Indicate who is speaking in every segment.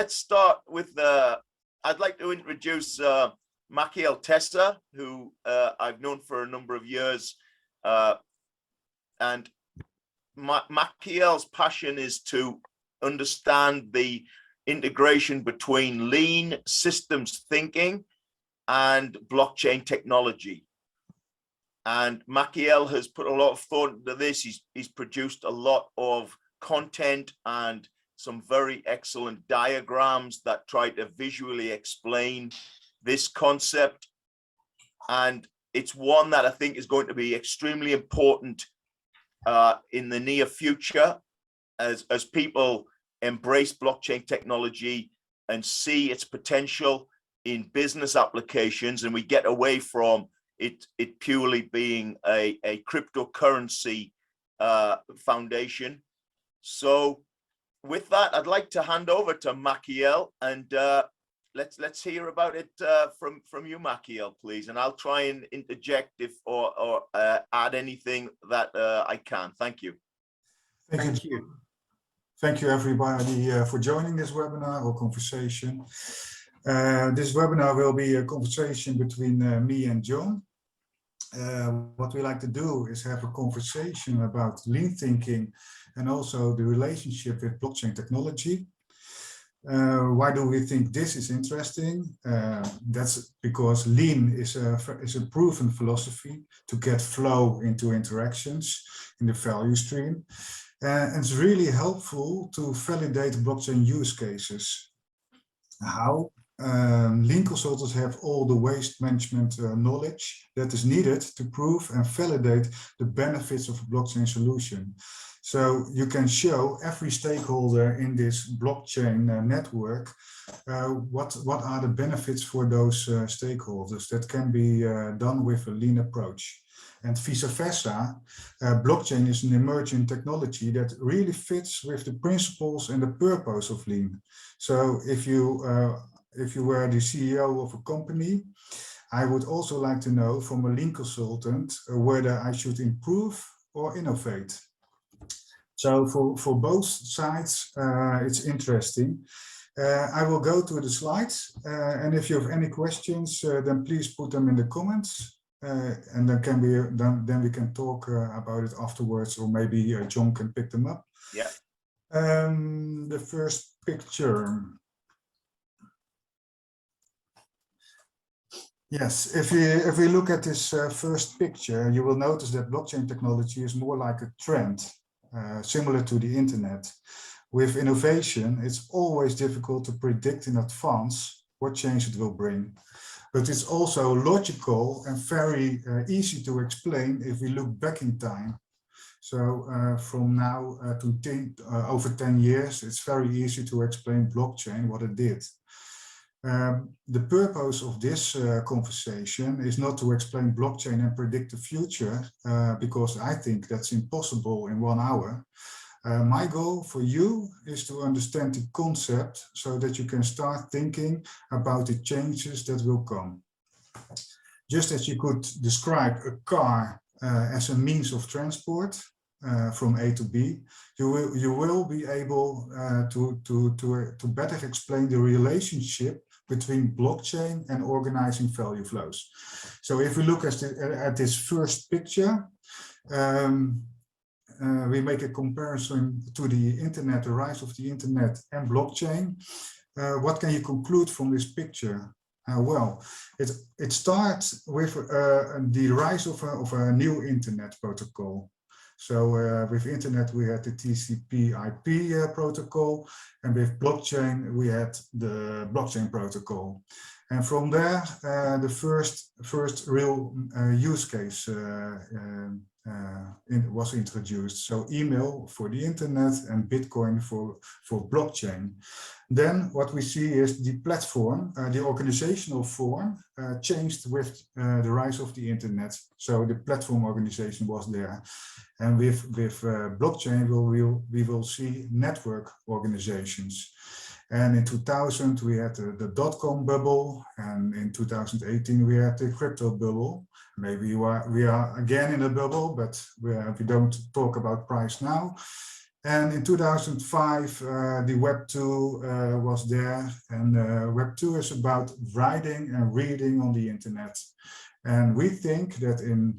Speaker 1: let's start with I'd like to introduce Machiel Tesser, who I've known for a number of years, and Machiel's passion is to understand the integration between lean systems thinking and blockchain technology. And Machiel has put a lot of thought into this. He's produced a lot of content and some very excellent diagrams that try to visually explain this concept. And it's one that I think is going to be extremely important in the near future as people embrace blockchain technology and see its potential in business applications, and we get away from it purely being a cryptocurrency foundation. So with that, I'd like to hand over to Machiel, and let's hear about it from you, Machiel, please. And I'll try and interject or add anything that I can. Thank you.
Speaker 2: Thank you. Thank you, everybody, for joining this webinar or conversation. This webinar will be a conversation between me and John. What we like to do is have a conversation about lean thinking and also the relationship with blockchain technology. Why do we think this is interesting? That's because lean is a proven philosophy to get flow into interactions in the value stream. And it's really helpful to validate blockchain use cases. How? Lean consultants have all the waste management knowledge that is needed to prove and validate the benefits of a blockchain solution. So you can show every stakeholder in this blockchain network what are the benefits for those stakeholders that can be done with a lean approach. And vice versa, blockchain is an emerging technology that really fits with the principles and the purpose of lean. So if you were the CEO of a company, I would also like to know from a lean consultant whether I should improve or innovate. So for both sides, it's interesting. I will go to the slides, and if you have any questions, then please put them in the comments. And then we can talk about it afterwards, or maybe John can pick them up.
Speaker 1: Yeah.
Speaker 2: The first picture. Yes, if we look at this first picture, you will notice that blockchain technology is more like a trend, similar to the internet. With innovation, it's always difficult to predict in advance what change it will bring. But it's also logical and very easy to explain if we look back in time. So from now to over 10 years, it's very easy to explain blockchain, what it did. The purpose of this conversation is not to explain blockchain and predict the future, because I think that's impossible in 1 hour. My goal for you is to understand the concept so that you can start thinking about the changes that will come. Just as you could describe a car as a means of transport from A to B, you will be able to better explain the relationship between blockchain and organizing value flows. So if we look at this first picture, we make a comparison to the internet, the rise of the internet and blockchain. What can you conclude from this picture? Well, it starts with the rise of a new internet protocol. So with internet, we had the TCP/IP protocol, and with blockchain, we had the blockchain protocol. And from there, the first real use case was introduced. So email for the internet and Bitcoin for blockchain. Then what we see is the platform, the organizational form changed with the rise of the internet. So the platform organization was there. And with blockchain, we will see network organizations. And in 2000, we had the dot-com bubble, and in 2018, we had the crypto bubble. Maybe we are again in a bubble, but we don't talk about price now. And in 2005, the Web 2 was there, and Web 2 is about writing and reading on the internet. And we think that in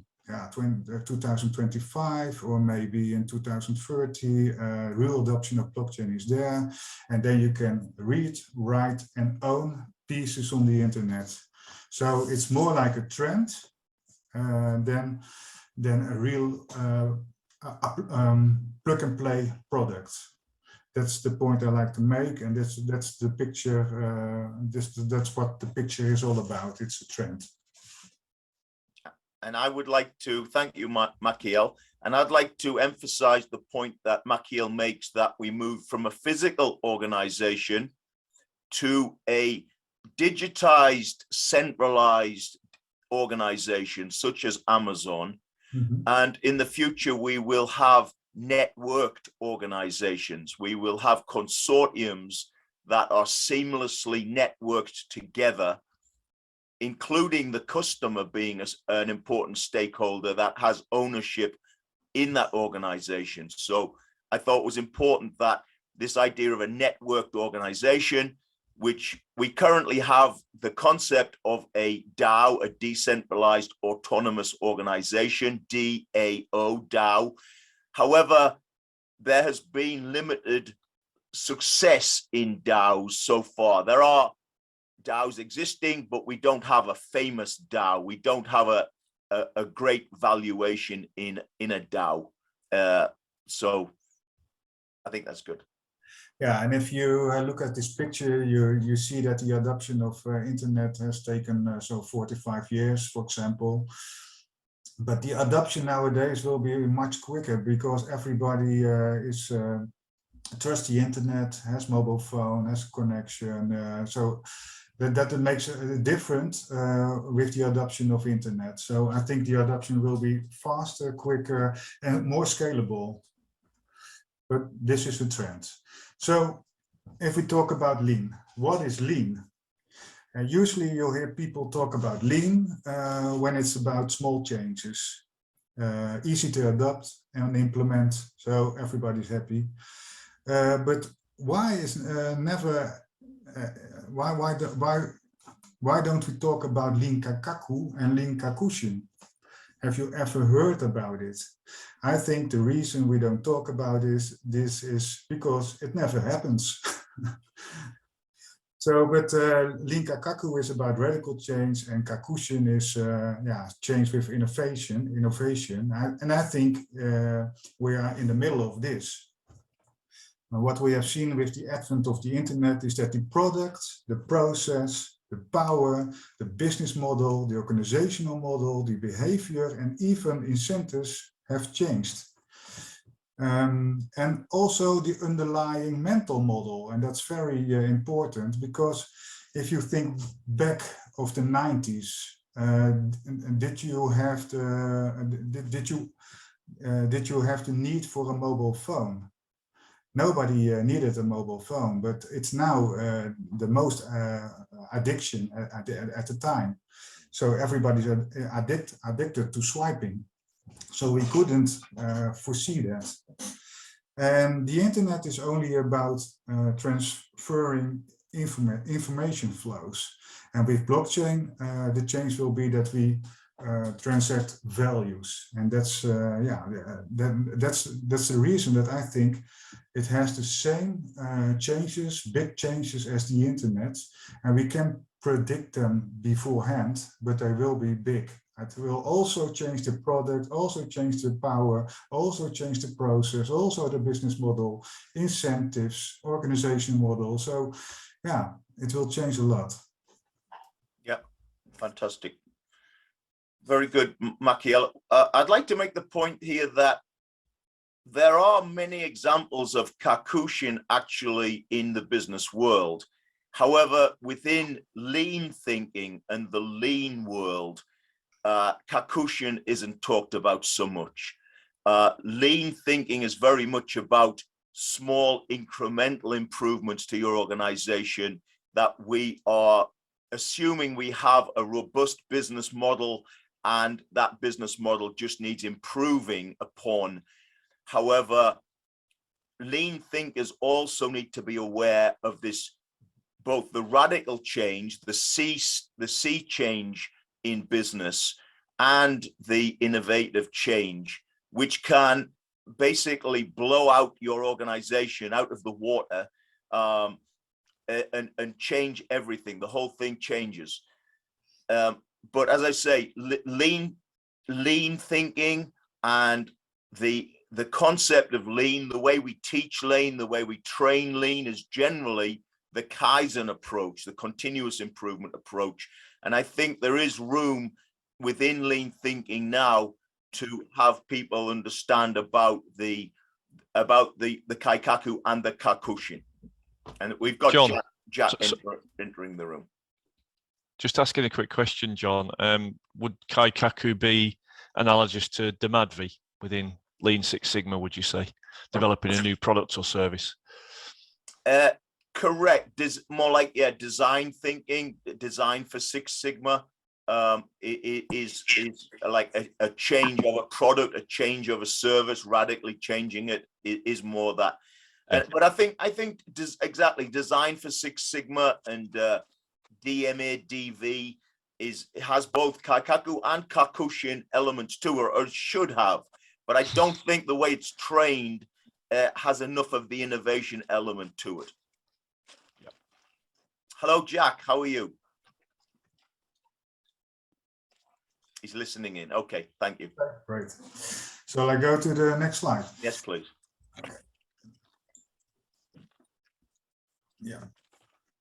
Speaker 2: 2025 or maybe in 2030, real adoption of blockchain is there. And then you can read, write, and own pieces on the internet. So it's more like a trend than a real plug and play product. That's the point I like to make, and that's the picture. That's what the picture is all about. It's a trend.
Speaker 1: And I would like to thank you, Machiel, and I'd like to emphasize the point that Machiel makes, that we move from a physical organization to a digitized, centralized organization such as Amazon. Mm-hmm. And in the future, we will have networked organizations. We will have consortiums that are seamlessly networked together, including the customer being an important stakeholder that has ownership in that organization. So I thought it was important that this idea of a networked organization, which we currently have the concept of a DAO, a decentralized autonomous organization, DAO, DAO. However, there has been limited success in DAOs so far. There are DAOs existing, but we don't have a famous DAO. We don't have a great valuation in a DAO. So I think that's good.
Speaker 2: Yeah, and if you look at this picture, you see that the adoption of internet has taken 45 years, for example. But the adoption nowadays will be much quicker because everybody trusts the internet, has mobile phone, has connection. So that makes it different with the adoption of internet. So I think the adoption will be faster, quicker, and more scalable. But this is the trend. So if we talk about lean, what is lean? Usually you'll hear people talk about lean when it's about small changes, easy to adopt and implement, so everybody's happy. But why is why don't we talk about lean kakaku and lean kakushin? Have you ever heard about it? I think the reason we don't talk about this is because it never happens. So, but lean kakaku is about radical change, and kakushin is change with innovation. And I think we are in the middle of this. What we have seen with the advent of the internet is that the product, the process, the power, the business model, the organizational model, the behavior, and even incentives have changed. And also the underlying mental model, and that's very important, because if you think back of the 90s, did you have the need for a mobile phone? Nobody needed a mobile phone, but it's now the most addiction at the time. So everybody's addicted to swiping. So we couldn't foresee that. And the internet is only about transferring information flows. And with blockchain, the change will be that we transact values. And that's that's the reason that I think it has the same changes, big changes as the internet, and we can predict them beforehand, but they will be big. It will also change the product, also change the power, also change the process, also the business model, incentives, organization model. So yeah, it will change a lot.
Speaker 1: Yeah, fantastic. Very good, Machiel. I'd like to make the point here that there are many examples of kakushin actually in the business world. However, within lean thinking and the lean world, kakushin isn't talked about so much. Lean thinking is very much about small incremental improvements to your organization, that we are assuming we have a robust business model and that business model just needs improving upon. However, lean thinkers also need to be aware of this, both the radical change, the sea change in business, and the innovative change, which can basically blow out your organization out of the water, and change everything. The whole thing changes. But as I say, lean thinking and the concept of lean, the way we teach lean, the way we train lean, is generally the Kaizen approach, the continuous improvement approach. And I think there is room within lean thinking now to have people understand about the Kaikaku and the Kakushin. And we've got
Speaker 3: John,
Speaker 1: Jack entering the room.
Speaker 3: Just asking a quick question, John. Would Kaikaku be analogous to Damadvi within Lean Six Sigma, would you say? Developing a new product or service?
Speaker 1: Correct. More like, yeah, design thinking, design for Six Sigma. It is like a change of a product, a change of a service, radically changing it. It is more that. But I think exactly, design for Six Sigma and DMA DV has both Kaikaku and Kakushin elements to it, or should have. But I don't think the way it's trained has enough of the innovation element to it. Yep. Hello, Jack. How are you? He's listening in. Okay, thank you.
Speaker 2: Great. So I go to the next slide.
Speaker 1: Yes, please.
Speaker 2: Okay. Yeah.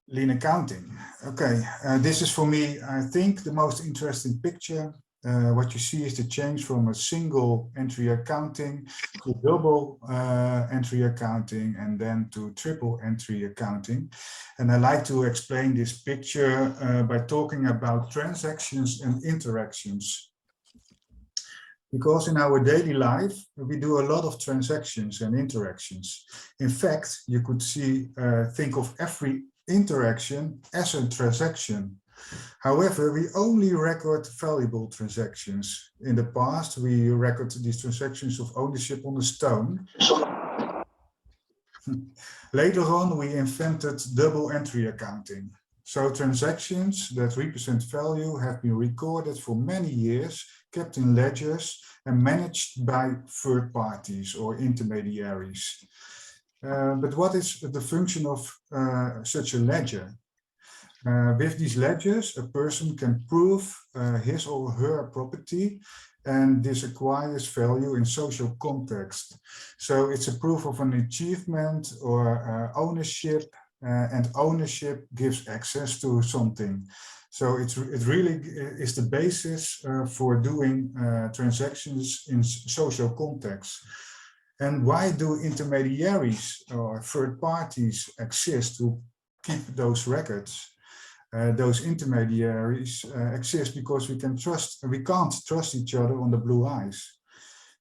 Speaker 2: Lean accounting. Okay, this is for me, I think, the most interesting picture. What you see is the change from a single entry accounting to double entry accounting, and then to triple entry accounting. And I like to explain this picture by talking about transactions and interactions. Because in our daily life, we do a lot of transactions and interactions. In fact, you could think of every interaction as a transaction. However, we only record valuable transactions. In the past, we record these transactions of ownership on a stone. Later on, we invented double entry accounting. So transactions that represent value have been recorded for many years, kept in ledgers, and managed by third parties or intermediaries. But what is the function of such a ledger? With these ledgers, a person can prove his or her property, and this acquires value in social context. So it's a proof of an achievement or ownership, and ownership gives access to something. So it really is the basis for doing transactions in social context. And why do intermediaries or third parties exist to keep those records? Those intermediaries exist because we can't trust each other on the blue ice.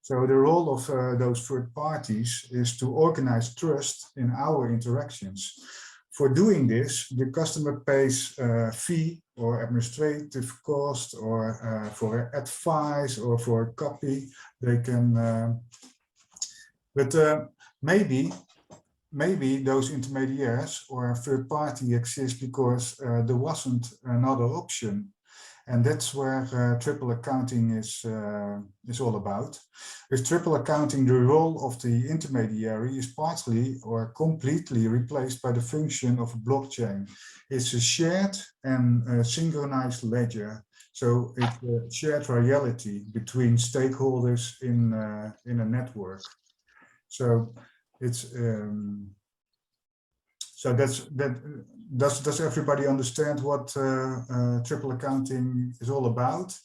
Speaker 2: So the role of those third parties is to organize trust in our interactions. For doing this, the customer pays a fee or administrative cost, or for advice, or for a copy. They can, maybe those intermediaries or a third party exist because there wasn't another option. And that's where triple accounting is all about. With triple accounting, the role of the intermediary is partly or completely replaced by the function of a blockchain. It's a shared and synchronized ledger. So it's a shared reality between stakeholders in a network. So it's does everybody understand what triple accounting is all about?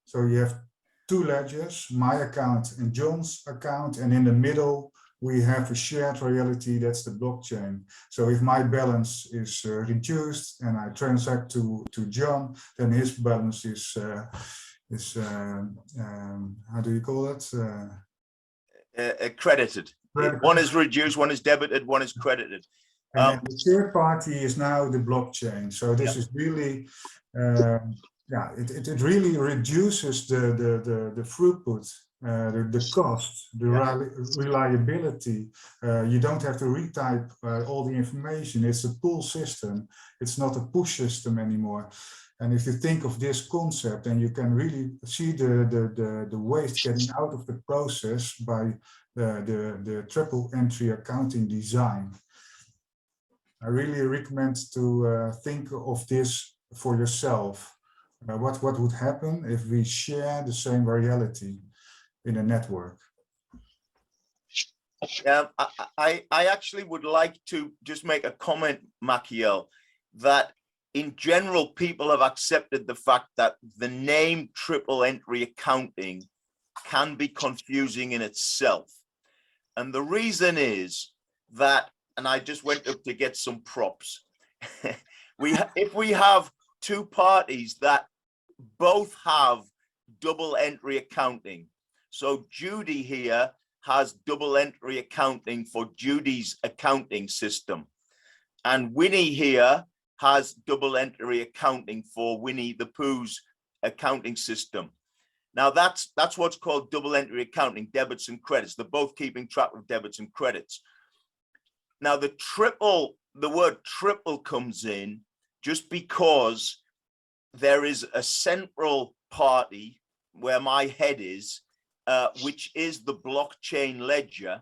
Speaker 2: So you have two ledgers, my account and John's account, and in the middle we have a shared reality, that's the blockchain. So if my balance is reduced and I transact to John, then his balance is how do you call it?
Speaker 1: Credited. One is reduced, one is debited, one is credited.
Speaker 2: And the third party is now the blockchain. So this is really, it really reduces the throughput the cost, the reliability. You don't have to retype all the information. It's a pull system. It's not a push system anymore. And if you think of this concept, then you can really see the waste getting out of the process by the triple entry accounting design. I really recommend to think of this for yourself. What would happen if we share the same reality in a network?
Speaker 1: I actually would like to just make a comment, Machiel, that in general, people have accepted the fact that the name triple entry accounting can be confusing in itself. And the reason is that, and I just went up to get some props. If we have two parties that both have double entry accounting, so Judy here has double entry accounting for Judy's accounting system, and Winnie here has double entry accounting for Winnie the Pooh's accounting system. Now that's what's called double entry accounting, debits and credits. They're both keeping track of debits and credits. Now the word triple comes in just because there is a central party where my head is, which is the blockchain ledger.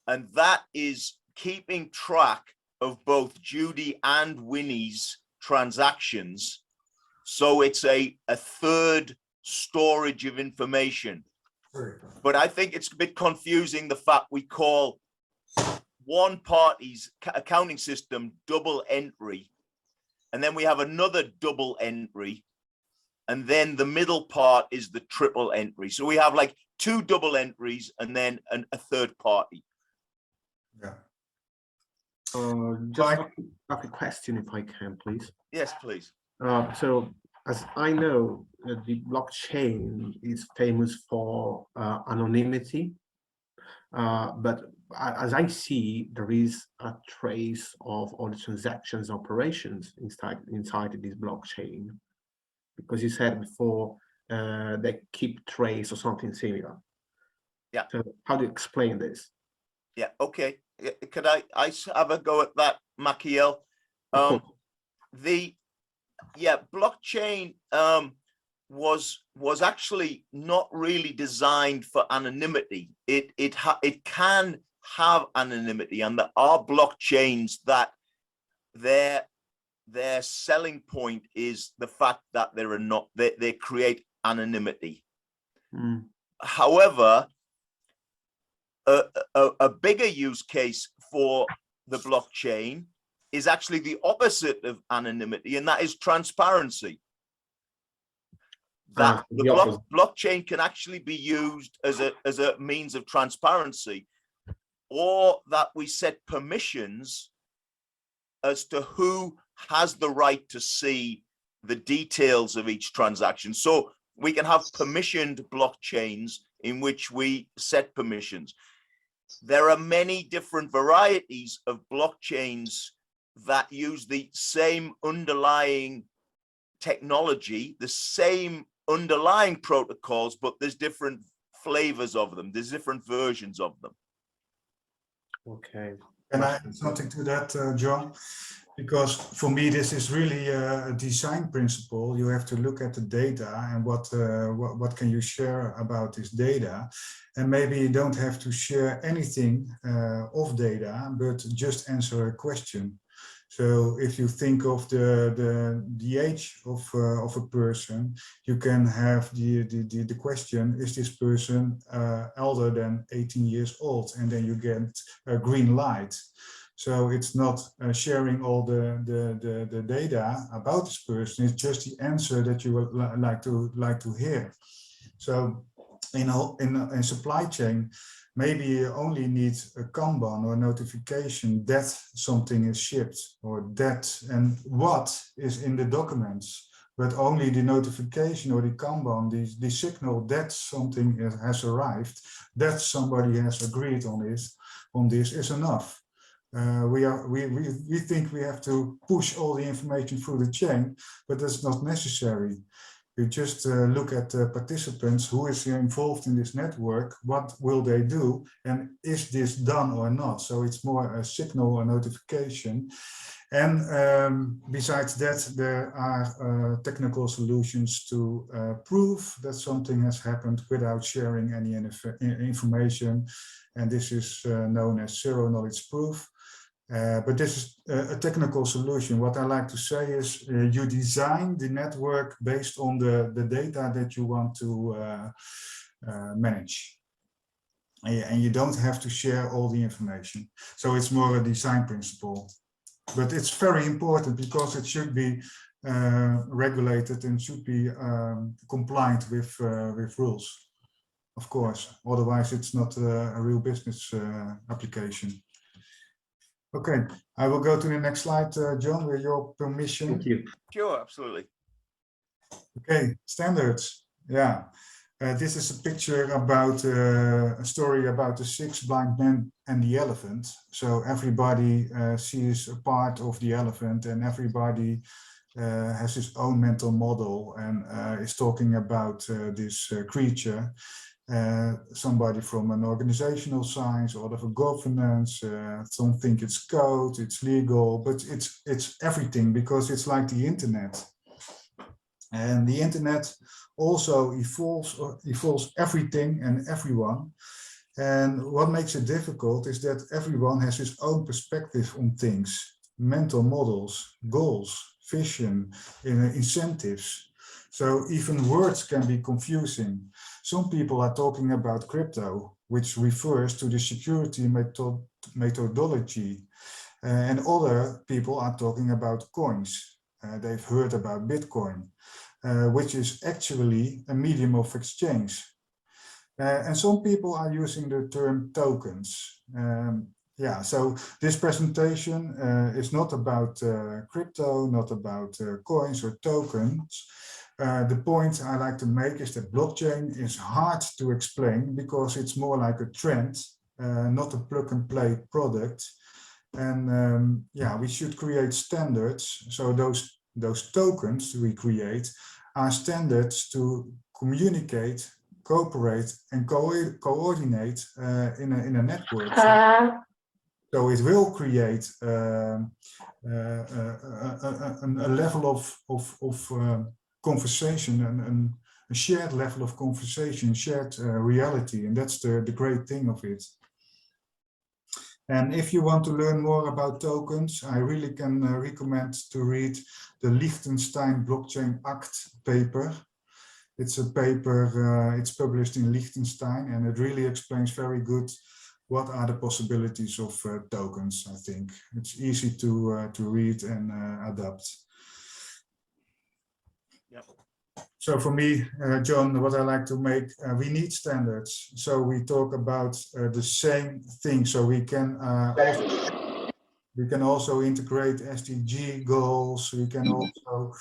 Speaker 1: And that is keeping track of both Judy and Winnie's transactions. So it's a third storage of information. But I think it's a bit confusing, the fact we call one party's accounting system double entry, and then we have another double entry, and then the middle part is the triple entry. So we have like two double entries and then a third party.
Speaker 2: Yeah.
Speaker 4: Just a question, if I can, please.
Speaker 1: Yes, please.
Speaker 4: So, as I know, the blockchain is famous for anonymity, but as I see, there is a trace of all the transactions, operations inside this blockchain, because you said before they keep trace or something similar.
Speaker 1: Yeah.
Speaker 4: So, how do you explain this?
Speaker 1: Yeah. Okay. Could I have a go at that, Machiel? Blockchain was actually not really designed for anonymity. It can have anonymity, and there are blockchains that their selling point is the fact that they create anonymity.
Speaker 4: Mm.
Speaker 1: However, a bigger use case for the blockchain is actually the opposite of anonymity, and that is transparency. That the blockchain can actually be used as a means of transparency, or that we set permissions as to who has the right to see the details of each transaction. So we can have permissioned blockchains in which we set permissions. There are many different varieties of blockchains that use the same underlying technology, the same underlying protocols, but there's different flavors of them. There's different versions of them.
Speaker 4: Okay.
Speaker 2: Can I add something to that, John? Because for me, this is really a design principle. You have to look at the data and what can you share about this data. And maybe you don't have to share anything of data, but just answer a question. So if you think of the age of a person, you can have the question, is this person older than 18 years old? And then you get a green light. So it's not sharing all the data about this person. It's just the answer that you would like to hear. So in supply chain, maybe you only need a Kanban or notification that something is shipped, or that and what is in the documents, but only the notification or the Kanban, the signal that something has arrived, that somebody has agreed on this is enough. We think we have to push all the information through the chain, but that's not necessary. You just look at the participants, who is involved in this network, what will they do, and is this done or not? So it's more a signal or notification. And besides that, there are technical solutions to prove that something has happened without sharing any information. And this is known as zero knowledge proof. But this is a technical solution. What I like to say is you design the network based on the data that you want to manage. And you don't have to share all the information. So it's more a design principle. But it's very important because it should be regulated and should be compliant with rules, of course. Otherwise, it's not a real business application. Okay, I will go to the next slide, John, with your permission.
Speaker 4: Thank you.
Speaker 1: Sure, absolutely.
Speaker 2: Okay, standards. Yeah. This is a picture about a story about the 6 blind men and the elephant. So everybody sees a part of the elephant, and everybody has his own mental model and is talking about this creature. Somebody from an organizational science, or of a governance, some think it's code, it's legal, but it's everything, because it's like the internet. And the internet also evolves everything and everyone. And what makes it difficult is that everyone has his own perspective on things, mental models, goals, vision, incentives. So even words can be confusing. Some people are talking about crypto, which refers to the security methodology. And other people are talking about coins. They've heard about Bitcoin, which is actually a medium of exchange. And some people are using the term tokens. Yeah, so this presentation is not about crypto, not about coins or tokens. The point I like to make is that blockchain is hard to explain because it's more like a trend, not a plug and play product. And yeah, we should create standards. So those tokens we create are standards to communicate, cooperate, and coordinate in a network. So it will create a level of conversation, and a shared level of conversation, shared reality, and that's the great thing of it. And if you want to learn more about tokens, I really can recommend to read the Liechtenstein Blockchain Act paper. It's a paper, it's published in Liechtenstein, and it really explains very good what are the possibilities of tokens, I think. It's easy to read and adapt.
Speaker 1: Yep.
Speaker 2: So for me, John, what I like to make, we need standards. So we talk about the same thing. So we can also integrate SDG goals. We can also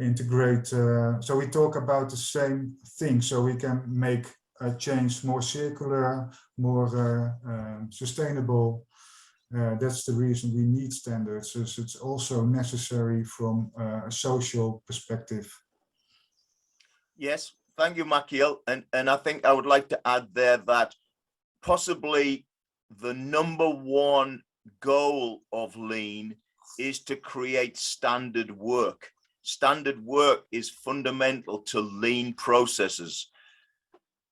Speaker 2: integrate. So we talk about the same thing. So we can make a change more circular, more sustainable. That's the reason we need standards. So it's also necessary from a social perspective.
Speaker 1: Yes, thank you, Machiel. And I think I would like to add there that possibly the #1 goal of Lean is to create standard work. Standard work is fundamental to Lean processes.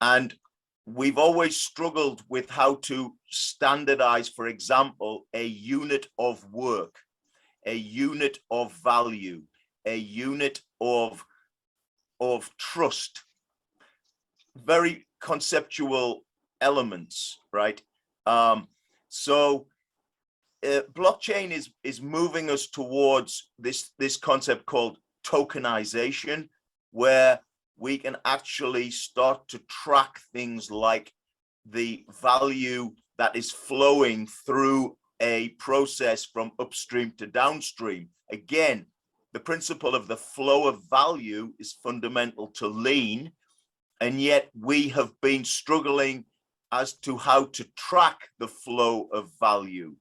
Speaker 1: And we've always struggled with how to standardize, for example, a unit of work, a unit of value, a unit of trust. Very conceptual elements, right? Blockchain is moving us towards this concept called tokenization, where we can actually start to track things like the value that is flowing through a process from upstream to downstream. Again, the principle of the flow of value is fundamental to Lean, and yet we have been struggling as to how to track the flow of value,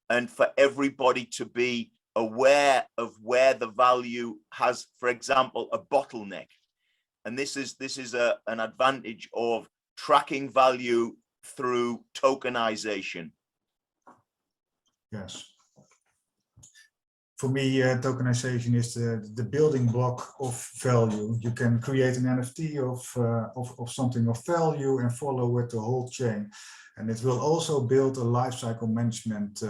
Speaker 1: and for everybody to be aware of where the value has, for example, a bottleneck. And this is an advantage of tracking value through tokenization.
Speaker 2: Yes. For me, tokenization is the building block of value. You can create an NFT of something of value and follow it the whole chain. And it will also build a lifecycle management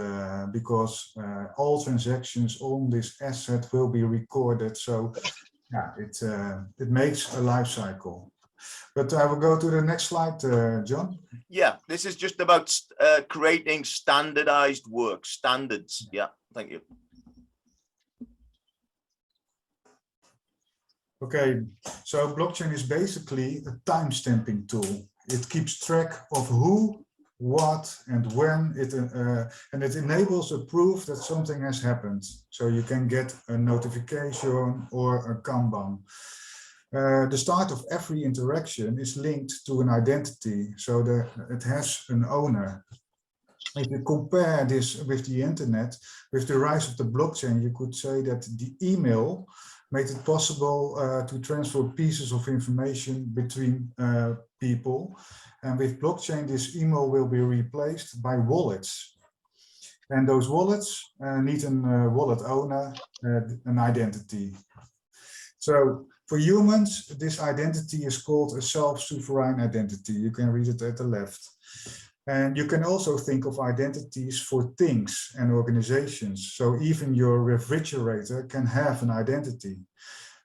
Speaker 2: because all transactions on this asset will be recorded. So yeah, it makes a life cycle. But I will go to the next slide, John.
Speaker 1: Yeah, this is just about creating standardized work, standards. Yeah, thank you.
Speaker 2: Okay, so blockchain is basically a time stamping tool. It keeps track of who, what, and when, and it enables a proof that something has happened. So you can get a notification or a Kanban. The start of every interaction is linked to an identity, so that it has an owner. If you compare this with the internet, with the rise of the blockchain, you could say that the email made it possible to transfer pieces of information between people. And with blockchain, this email will be replaced by wallets. And those wallets need a wallet owner, an identity. So for humans, this identity is called a self-sovereign identity. You can read it at the left. And you can also think of identities for things and organizations. So even your refrigerator can have an identity.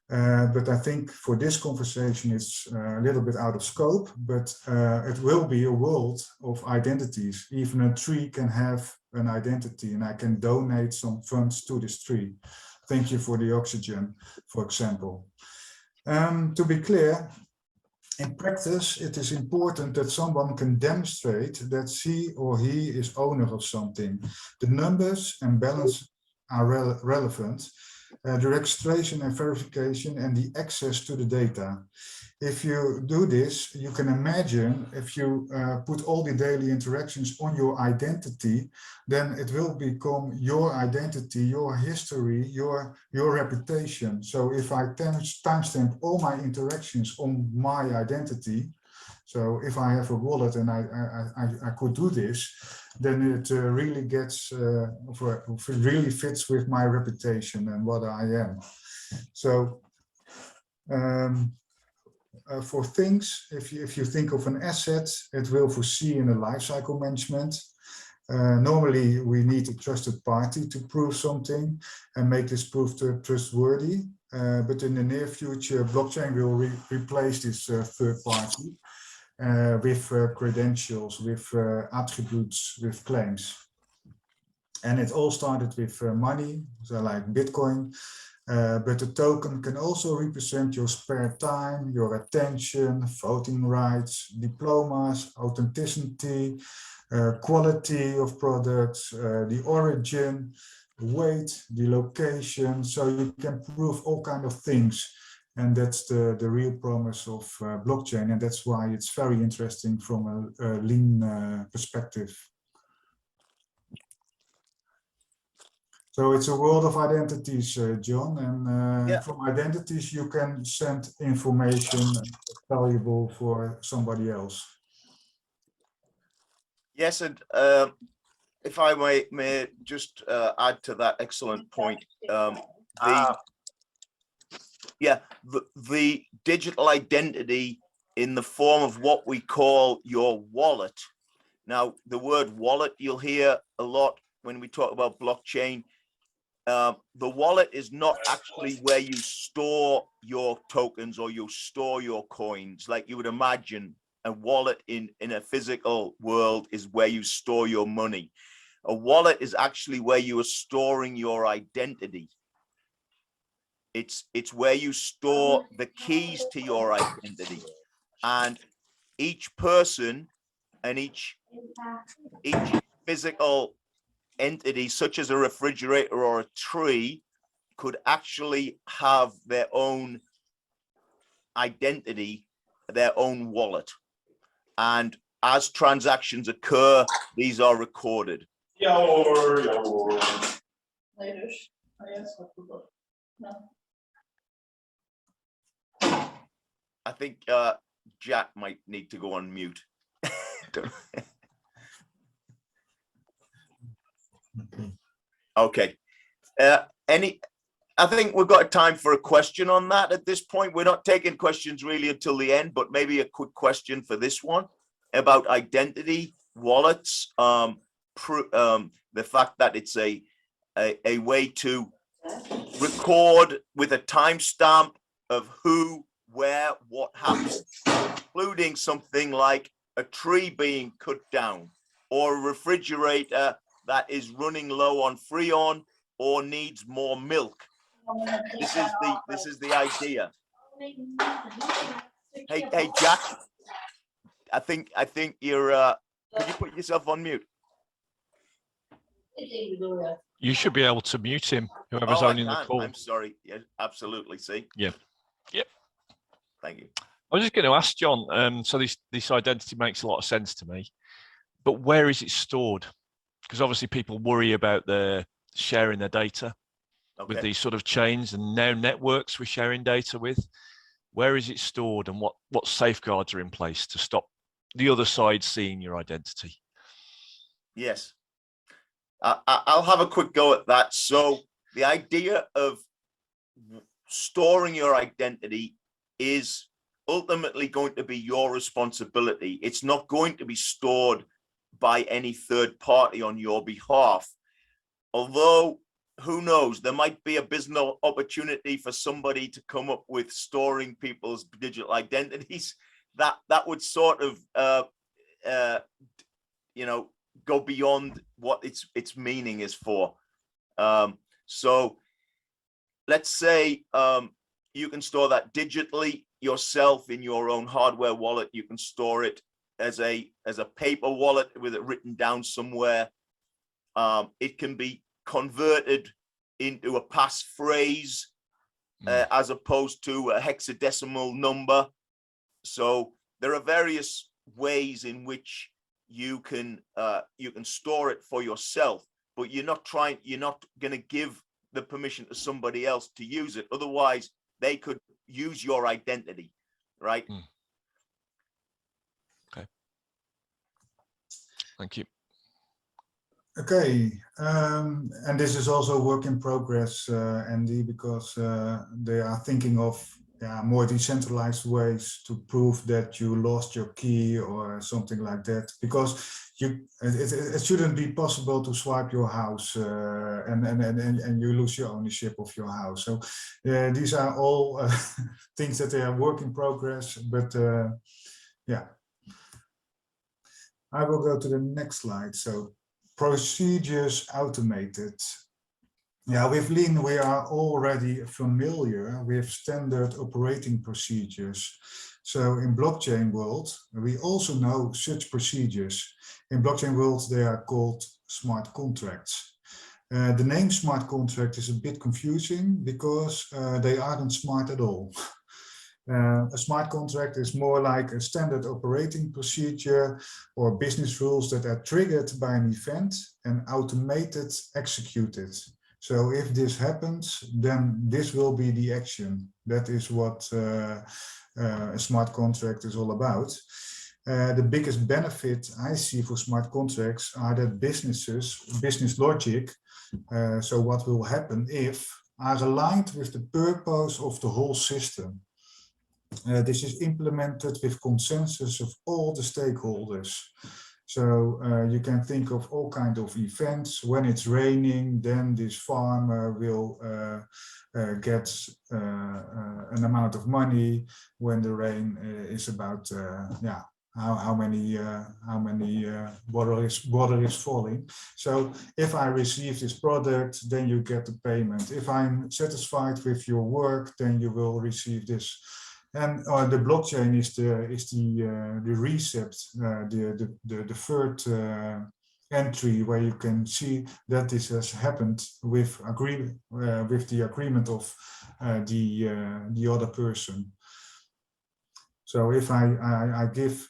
Speaker 2: But I think for this conversation, it's a little bit out of scope, but it will be a world of identities. Even a tree can have an identity, and I can donate some funds to this tree. Thank you for the oxygen, for example. To be clear, in practice, it is important that someone can demonstrate that she or he is owner of something. The numbers and balance are relevant, the registration and verification, and the access to the data. If you do this, you can imagine if you put all the daily interactions on your identity, then it will become your identity, your history, your reputation. So if I timestamp all my interactions on my identity, so if I have a wallet and I could do this, then it really gets, really fits with my reputation and what I am. So for things, if you think of an asset, it will foresee in a lifecycle management. Normally, we need a trusted party to prove something and make this proof trustworthy. But in the near future, blockchain will replace this third party with credentials, with attributes, with claims. And it all started with money, so like Bitcoin. But the token can also represent your spare time, your attention, voting rights, diplomas, authenticity, quality of products, the origin, weight, the location. So you can prove all kinds of things. And that's the real promise of blockchain. And that's why it's very interesting from a lean perspective. So it's a world of identities, John, and
Speaker 1: Yeah.
Speaker 2: from identities you can send information valuable for somebody else.
Speaker 1: Yes, and if I may just add to that excellent point, the digital identity in the form of what we call your wallet. Now, the word wallet you'll hear a lot when we talk about blockchain. The wallet is not actually where you store your tokens or you store your coins like you would imagine. A wallet in a physical world is where you store your money. A wallet is actually where you are storing your identity. It's where you store the keys to your identity, and each person and each physical entity, such as a refrigerator or a tree, could actually have their own identity, their own wallet. And as transactions occur, these are recorded. I think Jack might need to go on mute. Okay. I think we've got time for a question on that at this point. We're not taking questions really until the end, but maybe a quick question for this one about identity wallets. The fact that it's a way to record with a timestamp of who, where, what happened, including something like a tree being cut down or a refrigerator that is running low on Freon or needs more milk. This is the idea. Hey Jack, I think you're could you put yourself on mute?
Speaker 3: You should be able to mute him, whoever's
Speaker 1: Oh,
Speaker 3: owning the call.
Speaker 1: I'm sorry. Yeah, absolutely. See?
Speaker 3: Yeah. Yep.
Speaker 1: Thank you.
Speaker 3: I was just going to ask John, so this identity makes a lot of sense to me, but where is it stored? Because obviously people worry about their sharing their data with these sort of chains and now networks we're sharing data with. Where is it stored, and what safeguards are in place to stop the other side seeing your identity?
Speaker 1: Yes. I'll have a quick go at that. So the idea of storing your identity is ultimately going to be your responsibility. It's not going to be stored by any third party on your behalf. Although, who knows, there might be a business opportunity for somebody to come up with storing people's digital identities. That would sort of, go beyond what its meaning is for. So let's say you can store that digitally yourself in your own hardware wallet. You can store it as a paper wallet with it written down somewhere. It can be converted into a passphrase as opposed to a hexadecimal number. So there are various ways in which you can store it for yourself, but you're not going to give the permission to somebody else to use it. Otherwise, they could use your identity, right?
Speaker 3: Okay. Thank you.
Speaker 2: Okay, and this is also work in progress, Andy, because they are thinking of more decentralized ways to prove that you lost your key or something like that, because it shouldn't be possible to swipe your house and you lose your ownership of your house. So these are all things that they are work in progress, but yeah. I will go to the next slide. So procedures automated. Yeah, with Lean, we are already familiar with standard operating procedures. So in blockchain world, we also know such procedures. In blockchain world, they are called smart contracts. The name smart contract is a bit confusing because they aren't smart at all. A smart contract is more like a standard operating procedure or business rules that are triggered by an event and automated executed. So if this happens, then this will be the action. That is what a smart contract is all about. The biggest benefit I see for smart contracts are that business logic, so what will happen if, are aligned with the purpose of the whole system. This is implemented with consensus of all the stakeholders. So you can think of all kinds of events. When it's raining, then this farmer will get an amount of money. When the rain is about how many water is falling. So if I receive this product, then you get the payment. If I'm satisfied with your work, then you will receive this. And the blockchain is the recept, the third entry where you can see that this has happened with the agreement of the other person. So if I give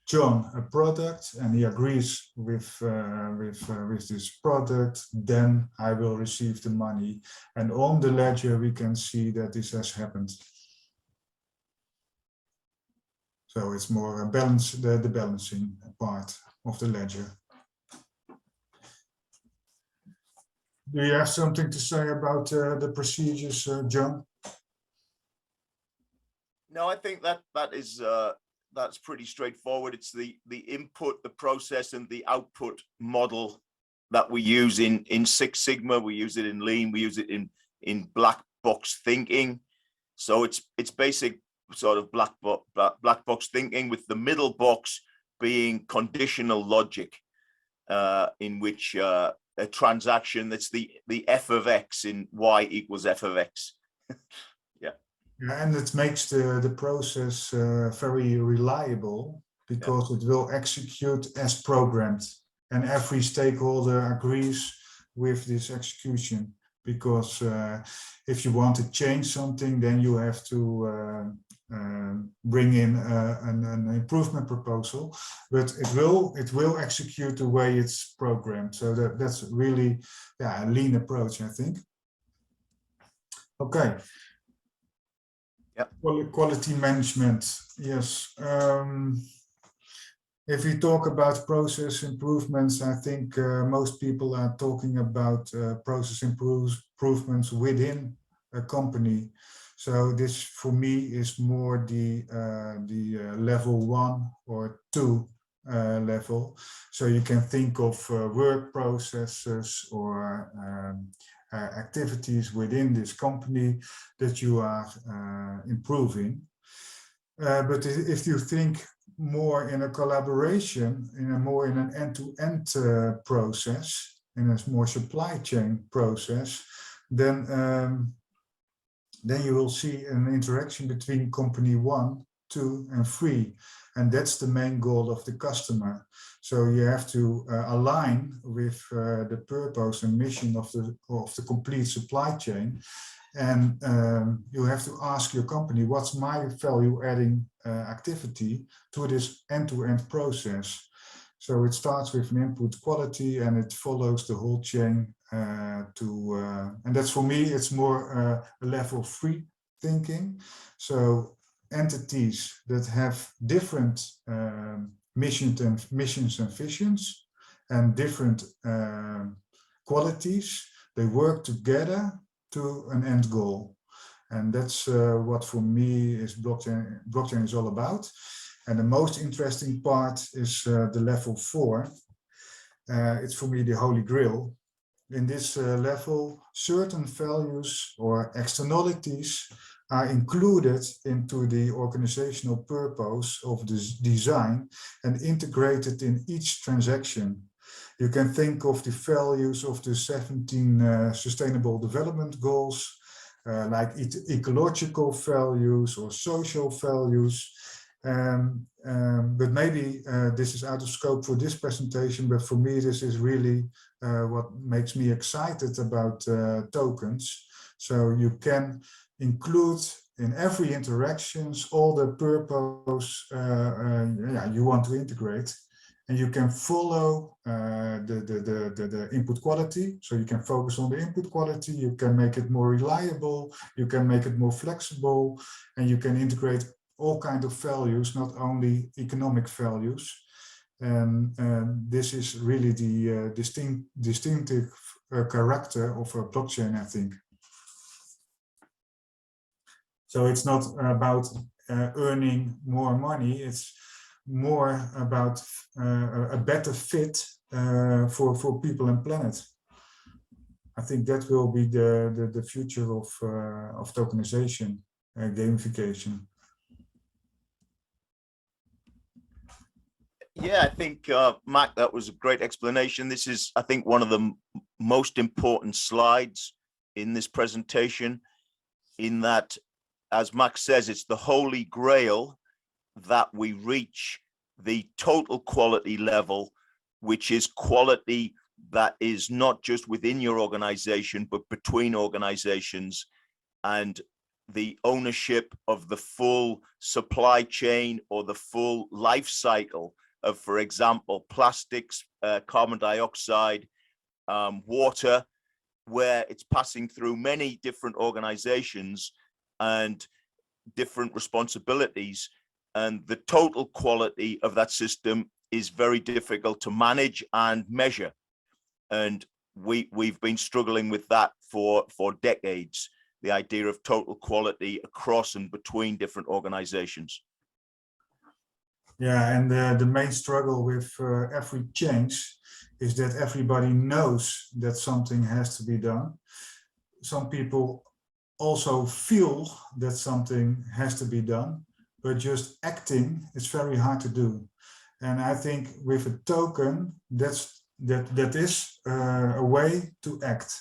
Speaker 2: John a product and he agrees with this product, then I will receive the money. And on the ledger we can see that this has happened. So it's more a balance, the balancing part of the ledger. Do you have something to say about the procedures, John?
Speaker 1: No, I think that's pretty straightforward. It's the input, the process, and the output model that we use in Six Sigma. We use it in Lean. We use it in black box thinking. So it's basic sort of black box thinking, with the middle box being conditional logic, in which a transaction, that's the f of x in y equals f of x.
Speaker 2: Yeah, and it makes the process very reliable, because it will execute as programmed, and every stakeholder agrees with this execution. Because if you want to change something, then you have to bring in an improvement proposal, but it will execute the way it's programmed. So that's really a lean approach, I think. Okay.
Speaker 1: Yep.
Speaker 2: Quality management, yes. If we talk about process improvements, I think most people are talking about process improvements within a company. So this, for me, is more the level 1 or 2 level. So you can think of work processes or activities within this company that you are improving. But if you think more in a collaboration, more in an end-to-end process, in a more supply chain process, then you will see an interaction between company 1, 2, and 3, and that's the main goal of the customer. So you have to align with the purpose and mission of the complete supply chain. And you have to ask your company, what's my value-adding activity to this end-to-end process? So it starts with an input quality, and it follows the whole chain and that's, for me, it's more a level 3 thinking. So entities that have different missions and visions and different qualities, they work together to an end goal. And that's what, for me, is blockchain is all about. And the most interesting part is the level 4. It's, for me, the holy grail. In this level, certain values or externalities are included into the organizational purpose of this design and integrated in each transaction. You can think of the values of the 17 Sustainable Development Goals, like ecological values or social values. But maybe this is out of scope for this presentation, but for me, this is really what makes me excited about tokens. So you can include in every interactions all the purpose you want to integrate, and you can follow the input quality. So you can focus on the input quality, you can make it more reliable, you can make it more flexible, and you can integrate all kinds of values, not only economic values. And this is really the distinctive character of a blockchain, I think. So it's not about earning more money, it's more about a better fit for people and planet. I think that will be the future of tokenization, gamification.
Speaker 1: Yeah, I think, Mac, that was a great explanation. This is, I think, one of the most important slides in this presentation, in that, as Mac says, it's the holy grail that we reach the total quality level, which is quality that is not just within your organization, but between organizations, and the ownership of the full supply chain or the full life cycle of, for example, plastics, carbon dioxide, water, where it's passing through many different organizations and different responsibilities. and the total quality of that system is very difficult to manage and measure. And we've been struggling with that for decades, the idea of total quality across and between different organizations.
Speaker 2: Yeah, and the main struggle with every change is that everybody knows that something has to be done. Some people also feel that something has to be done, but just acting is very hard to do. And I think with a token, that is a way to act.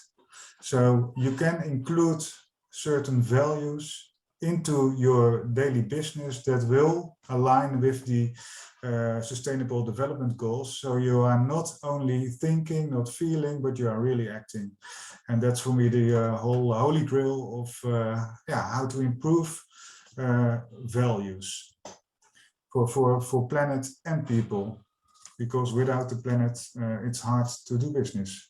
Speaker 2: So you can include certain values into your daily business that will align with the sustainable development goals. So you are not only thinking, not feeling, but you are really acting. And that's for me the whole holy grail of how to improve values for planet and people, because without the planet, it's hard to do business.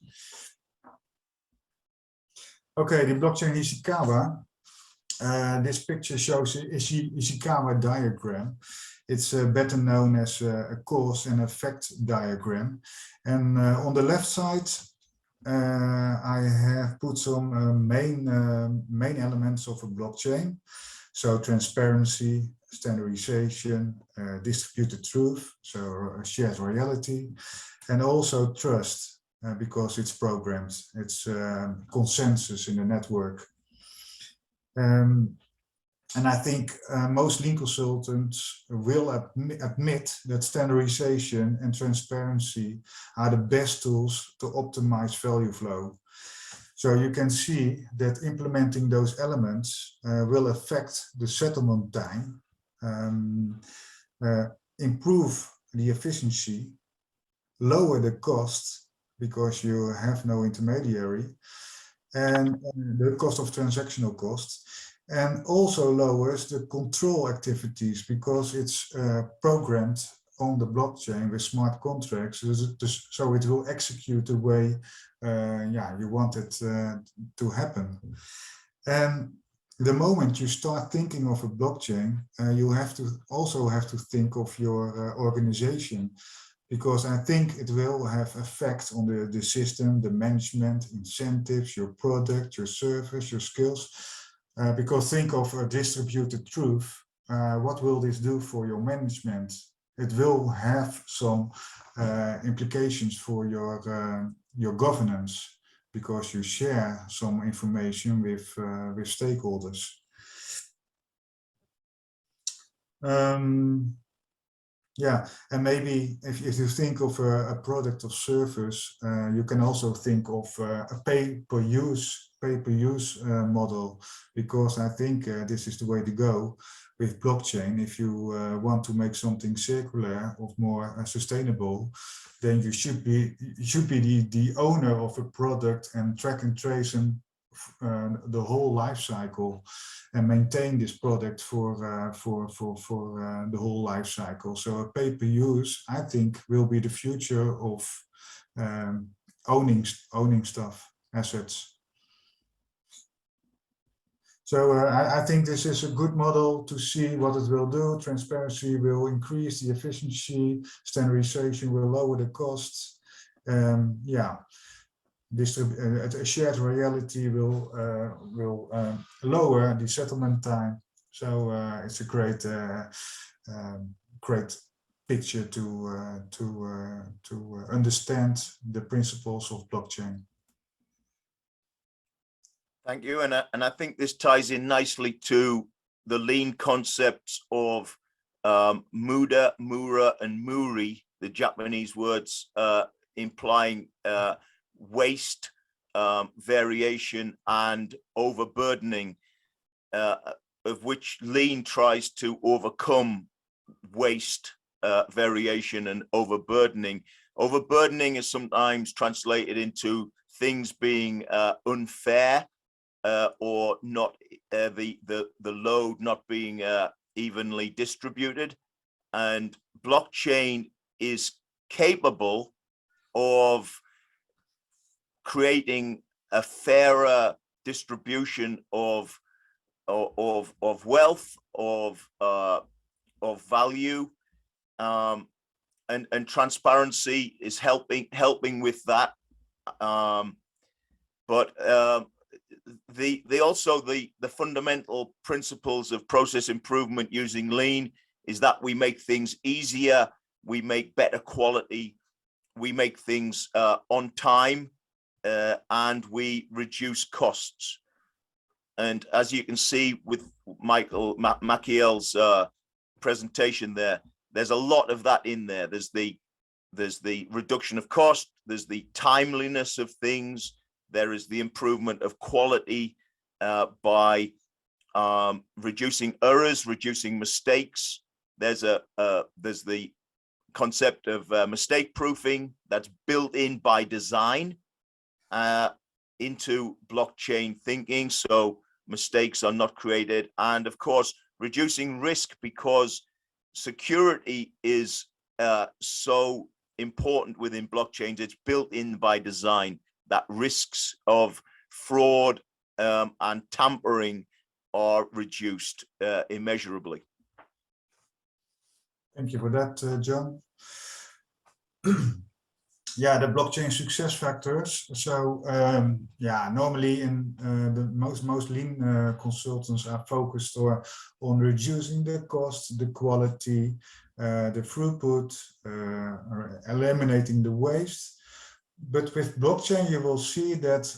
Speaker 2: Okay, the blockchain Ishikawa. This picture shows Ishikawa diagram. It's better known as a cause and effect diagram. And on the left side, I have put some main elements of a blockchain. So transparency, standardization, distributed truth, so shared reality, and also trust, because it's programmed. It's consensus in the network. And I think most lean consultants will admit that standardization and transparency are the best tools to optimize value flow. So you can see that implementing those elements will affect the settlement time, improve the efficiency, lower the cost because you have no intermediary, and the cost of transactional costs, and also lowers the control activities because it's programmed on the blockchain with smart contracts, so it will execute the way you want it to happen. And the moment you start thinking of a blockchain, you also have to think of your organization, because I think it will have effect on the system, the management, incentives, your product, your service, your skills. Because think of a distributed truth. What will this do for your management? It will have some implications for your governance, because you share some information with stakeholders. Yeah, and maybe if you think of a product or service, you can also think of a pay-per-use model, because I think this is the way to go with blockchain. If you want to make something circular or more sustainable, then you should be the owner of a product and track and trace the whole life cycle and maintain this product for the whole life cycle. So a pay-per-use, I think, will be the future of owning stuff, assets. So I think this is a good model to see what it will do. Transparency will increase the efficiency, standardization will lower the costs. A shared reality will lower the settlement time. So it's a great picture to understand the principles of blockchain.
Speaker 1: Thank you, and I think this ties in nicely to the lean concepts of Muda, Mura, and Muri, the Japanese words implying waste, variation, and overburdening, of which lean tries to overcome waste, variation, and overburdening. Overburdening is sometimes translated into things being unfair, or not the load not being evenly distributed, and blockchain is capable of creating a fairer distribution of wealth, of of value, and transparency is helping with that. But the fundamental principles of process improvement using lean is that we make things easier, we make better quality, we make things on time, and we reduce costs. And as you can see with Machiel's presentation there's a lot of that in there. There's the reduction of cost, there's the timeliness of things, there is the improvement of quality by reducing errors, reducing mistakes. There's the concept of mistake proofing that's built in by design into blockchain thinking, so mistakes are not created. And of course, reducing risk, because security is so important within blockchains. It's built in by design that risks of fraud and tampering are reduced immeasurably.
Speaker 2: Thank you for that, John. Yeah, the blockchain success factors. So yeah, normally in the most lean consultants are focused on reducing the cost, the quality, the throughput, or eliminating the waste. But with blockchain, you will see that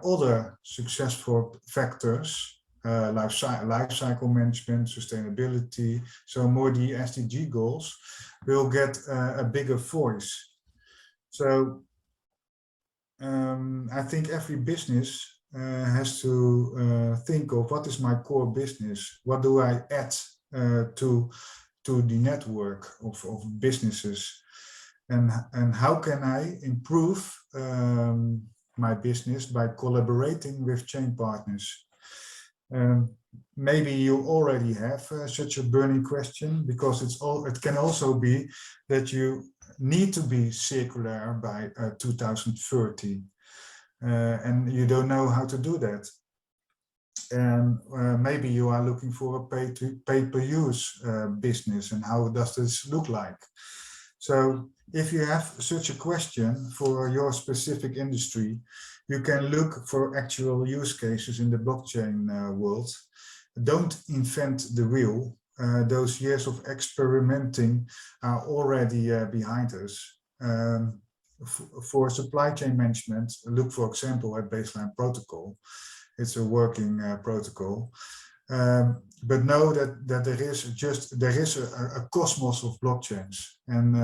Speaker 2: other successful factors, life cycle management, sustainability, so more the SDG goals, will get a bigger voice. So I think every business has to think of what is my core business? What do I add to the network of businesses? And how can I improve my business by collaborating with chain partners? Maybe you already have such a burning question, because it can also be that you need to be circular by 2030, and you don't know how to do that. And maybe you are looking for a pay-per-use business, and how does this look like? So if you have such a question for your specific industry, you can look for actual use cases in the blockchain world. Don't invent the wheel. Those years of experimenting are already behind us. For supply chain management, look, for example, at Baseline Protocol. It's a working protocol. But know that there is a cosmos of blockchains, and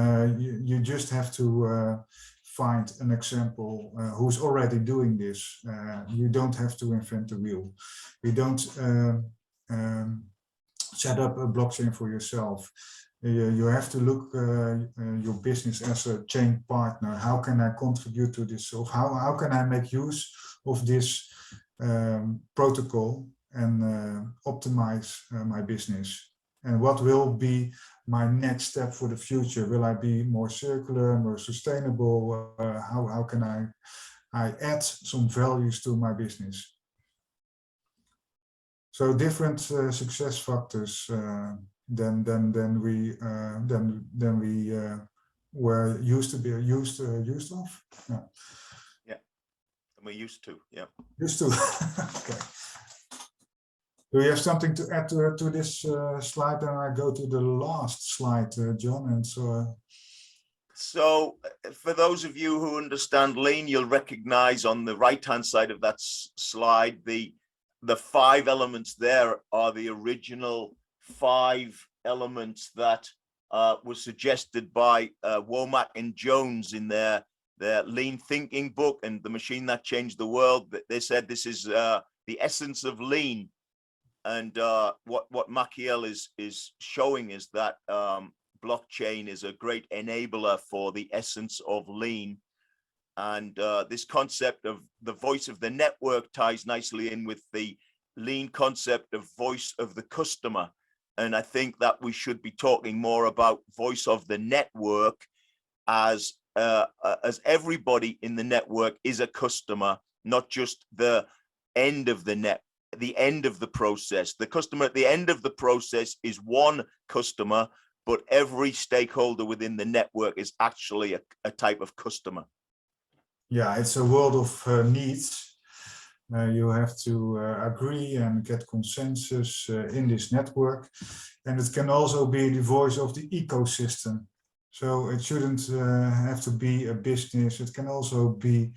Speaker 2: you just have to find an example who's already doing this. You don't have to invent the wheel. You don't set up a blockchain for yourself. You have to look your business as a chain partner. How can I contribute to this? Or how can I make use of this protocol and optimize my business? And what will be my next step for the future? Will I be more circular, more sustainable? How can I add some values to my business? So different success factors than we were used of. Yeah.
Speaker 1: Yeah, and we're used to. Yeah.
Speaker 2: Used to. Okay. Do you have something to add to this slide? And I go to the last slide, John. And
Speaker 1: so for those of you who understand lean, you'll recognize on the right-hand side of that slide, the 5 elements there are the original 5 elements that were suggested by Womack and Jones in their lean thinking book and the machine that changed the world. They said this is the essence of lean. And what Machiel is showing is that blockchain is a great enabler for the essence of lean. And this concept of the voice of the network ties nicely in with the lean concept of voice of the customer. And I think that we should be talking more about voice of the network as everybody in the network is a customer, not just the end of the the end of the process. The customer at the end of the process is one customer, but every stakeholder within the network is actually a type of customer.
Speaker 2: Yeah, it's a world of needs. You have to agree and get consensus in this network. And it can also be the voice of the ecosystem. So it shouldn't have to be a business. It can also be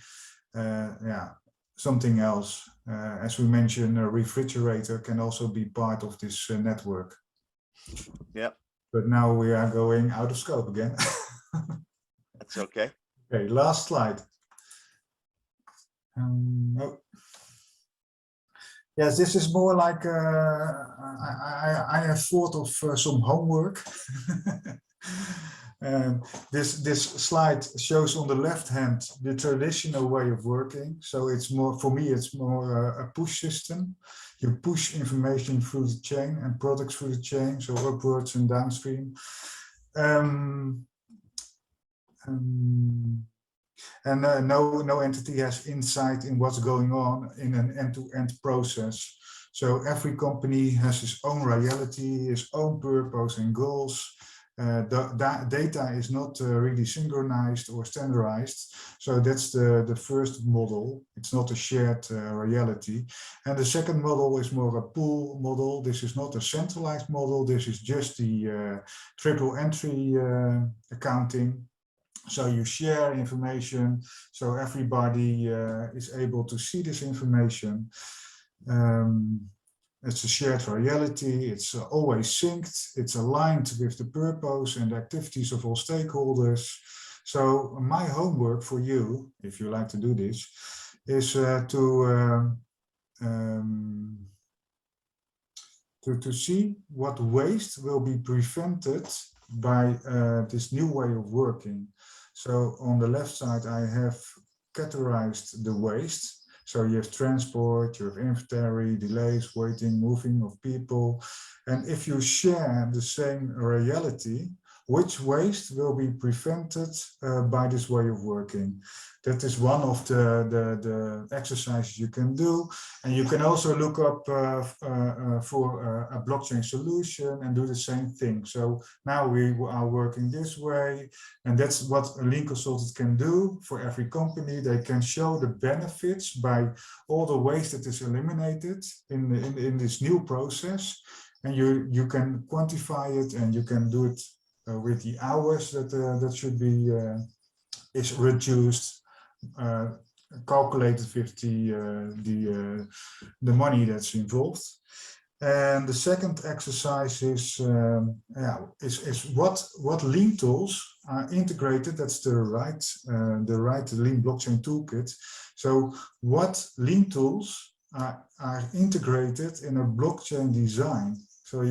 Speaker 2: something else. As we mentioned, a refrigerator can also be part of this network.
Speaker 1: Yeah.
Speaker 2: But now we are going out of scope again.
Speaker 1: That's okay.
Speaker 2: Okay, last slide. Oh. Yes, this is more like I have thought of some homework. This slide shows on the left hand the traditional way of working. So it's more, for me, it's more a push system. You push information through the chain and products through the chain, so upwards and downstream. And no entity has insight in what's going on in an end-to-end process. So every company has its own reality, its own purpose and goals. Data is not really synchronized or standardized. So that's the first model. It's not a shared reality. And the second model is more a pool model. This is not a centralized model. This is just the triple entry accounting. So you share information, so everybody is able to see this information. It's a shared reality, it's always synced, it's aligned with the purpose and activities of all stakeholders. So my homework for you, if you like to do this, is to see what waste will be prevented by this new way of working. So on the left side, I have categorized the waste. So you have transport, you have inventory, delays, waiting, moving of people. And if you share the same reality, which waste will be prevented by this way of working? That is one of the exercises you can do. And you can also look up for a blockchain solution and do the same thing. So now we are working this way, and that's what a lean consultant can do for every company. They can show the benefits by all the waste that is eliminated in this new process. And you can quantify it, and you can do it with the hours that should be is reduced, calculated with the money that's involved. And the second exercise is what lean tools are integrated. That's the right lean blockchain toolkit. So what lean tools are integrated in a blockchain design? So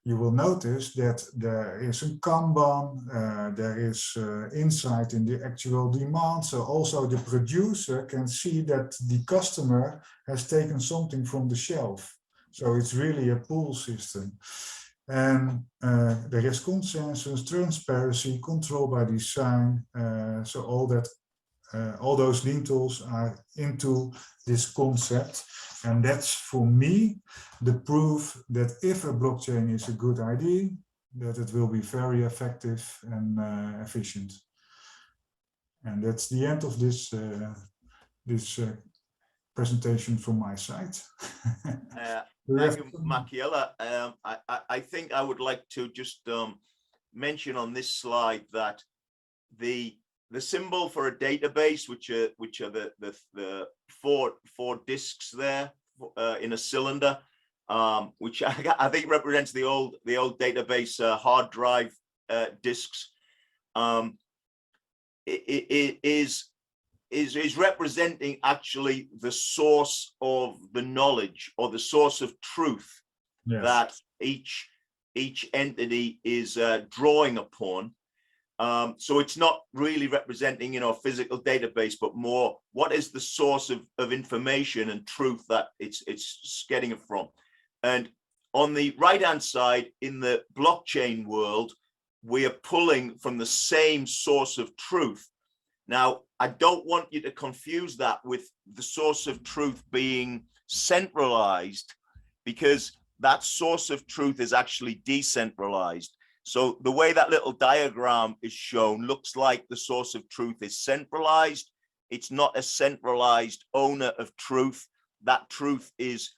Speaker 2: you will notice that there is a Kanban, there is insight in the actual demand. So also the producer can see that the customer has taken something from the shelf. So it's really a pull system. And there is consensus, transparency, control by design. So all those lean tools are into this concept. And that's, for me, the proof that if a blockchain is a good idea, that it will be very effective and efficient. And that's the end of this presentation from my side.
Speaker 1: Thank you, Machiel. I think I would like to just mention on this slide that the symbol for a database, which are the four disks there in a cylinder, which I think represents the old database hard drive disks, is representing actually the source of the knowledge or the source of truth. Yes. That each entity is drawing upon. So it's not really representing, a physical database, but more what is the source of information and truth that it's getting it from. And on the right-hand side, in the blockchain world, we are pulling from the same source of truth. Now, I don't want you to confuse that with the source of truth being centralized because that source of truth is actually decentralized. So the way that little diagram is shown looks like the source of truth is centralized. It's not a centralized owner of truth. That truth is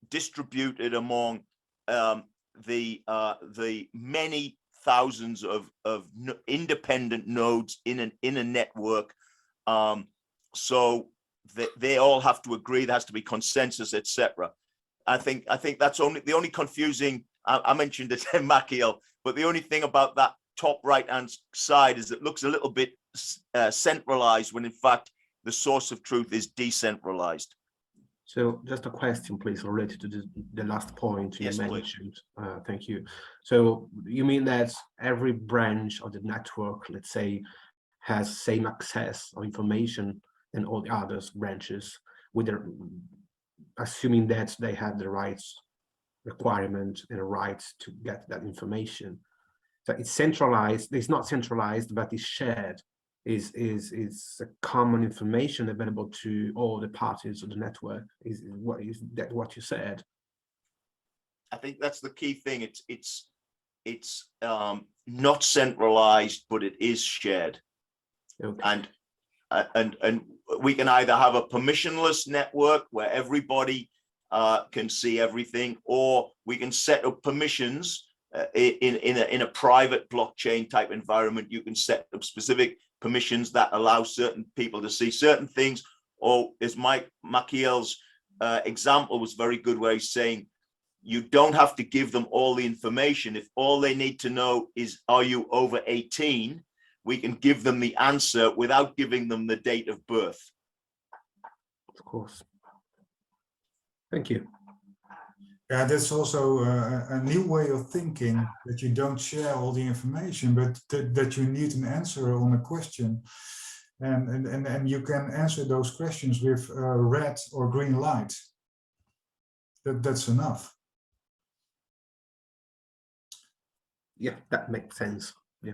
Speaker 1: distributed among the many thousands of independent nodes in a network. So they all have to agree. There has to be consensus, etc. I think that's the only confusing. I mentioned it in Machiel, but the only thing about that top right-hand side is it looks a little bit centralized when in fact the source of truth is decentralized.
Speaker 4: So just a question, please, related to the last point you mentioned. Thank you. So you mean that every branch of the network, let's say, has same access or information than all the other branches, with their, assuming that they have the rights requirement and the rights to get that information. So it's centralized. It's not centralized, but it's shared. Is a common information available to all the parties of the network? Is that what you said?
Speaker 1: I think that's the key thing. It's not centralized, but it is shared. Okay. And we can either have a permissionless network where everybody can see everything, or we can set up permissions in a private blockchain type environment. You can set up specific permissions that allow certain people to see certain things, or as Machiel's example was very good, where he's saying you don't have to give them all the information. If all they need to know is, are you over 18, we can give them the answer without giving them the date of birth.
Speaker 4: Of course. Thank you.
Speaker 2: Yeah, that's also a new way of thinking, that you don't share all the information, but that you need an answer on a question. And you can answer those questions with red or green light. That's enough.
Speaker 4: Yeah, that makes sense. Yeah.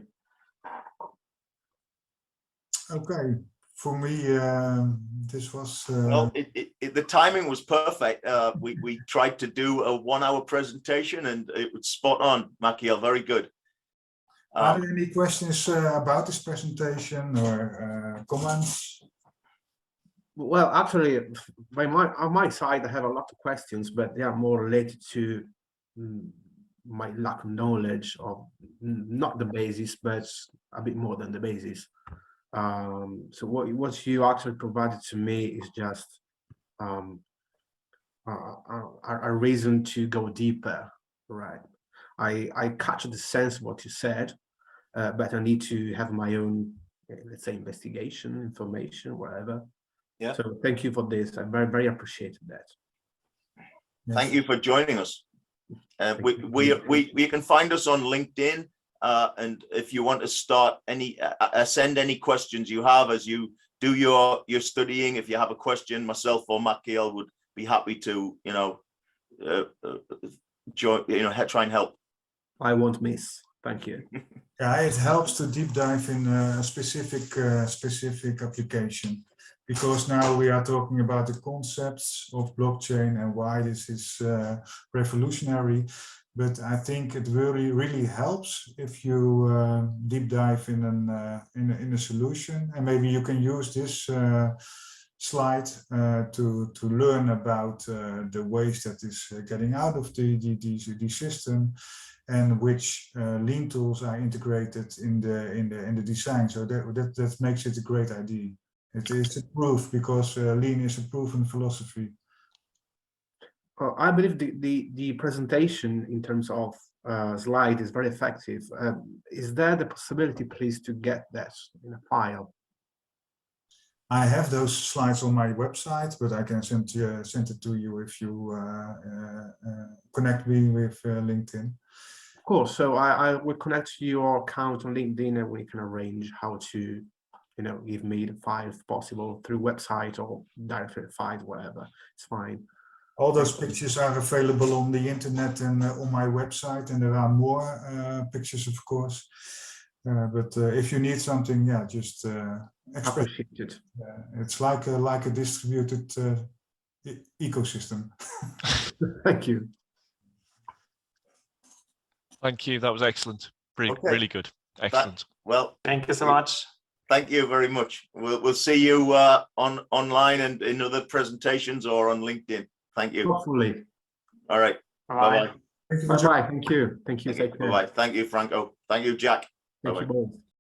Speaker 2: Okay. For me, this was...
Speaker 1: Well, the timing was perfect. We tried to do a 1-hour presentation and it was spot on, Machiel, very good.
Speaker 2: Are there any questions about this presentation or comments?
Speaker 4: Well, actually, on my side, I have a lot of questions, but they are more related to my lack of knowledge of not the basis, but a bit more than the basis. So what you actually provided to me is just a reason to go deeper, right? I catch the sense of what you said, but I need to have my own, let's say, investigation, information, whatever. Yeah. So thank you for this. I very appreciated that.
Speaker 2: Yes.
Speaker 1: Thank you for joining us. We can find us on LinkedIn. And if you want to start send any questions you have as you do your studying, if you have a question, myself or Machiel would be happy to, try and help.
Speaker 4: I won't miss. Thank you.
Speaker 2: Yeah, it helps to deep dive in a specific application, because now we are talking about the concepts of blockchain and why this is revolutionary. But I think it really helps if you deep dive in a solution, and maybe you can use this slide to learn about the ways that is getting out of the system, and which lean tools are integrated in the design. So that makes it a great idea. It is a proof, because lean is a proven philosophy.
Speaker 4: I believe the presentation in terms of slide is very effective. Is there the possibility, please, to get that in a file?
Speaker 2: I have those slides on my website, but I can send it to you if you connect me with LinkedIn.
Speaker 4: Of course. So I will connect to your account on LinkedIn, and we can arrange how to, give me the file if possible through website or directly file, whatever. It's fine.
Speaker 2: All those pictures are available on the internet and on my website, and there are more pictures, of course. But if you need something, yeah, just
Speaker 4: appreciate it.
Speaker 2: It's like a distributed ecosystem.
Speaker 4: Thank you.
Speaker 3: Thank you. That was excellent. Really,
Speaker 1: Okay.
Speaker 3: really good. Excellent.
Speaker 1: Well,
Speaker 5: Thank you so much.
Speaker 1: thank you very much. We'll see you online and in other presentations or on LinkedIn. Thank you.
Speaker 4: Hopefully.
Speaker 1: All right.
Speaker 5: Bye-bye.
Speaker 1: Bye-bye.
Speaker 2: Thank you for
Speaker 4: Bye-bye. Thank you. Thank you.
Speaker 1: Thank you.
Speaker 4: Take care.
Speaker 1: Bye-bye. Thank you, Franco. Thank you, Jack.
Speaker 4: Thank
Speaker 1: Bye-bye.
Speaker 4: you both.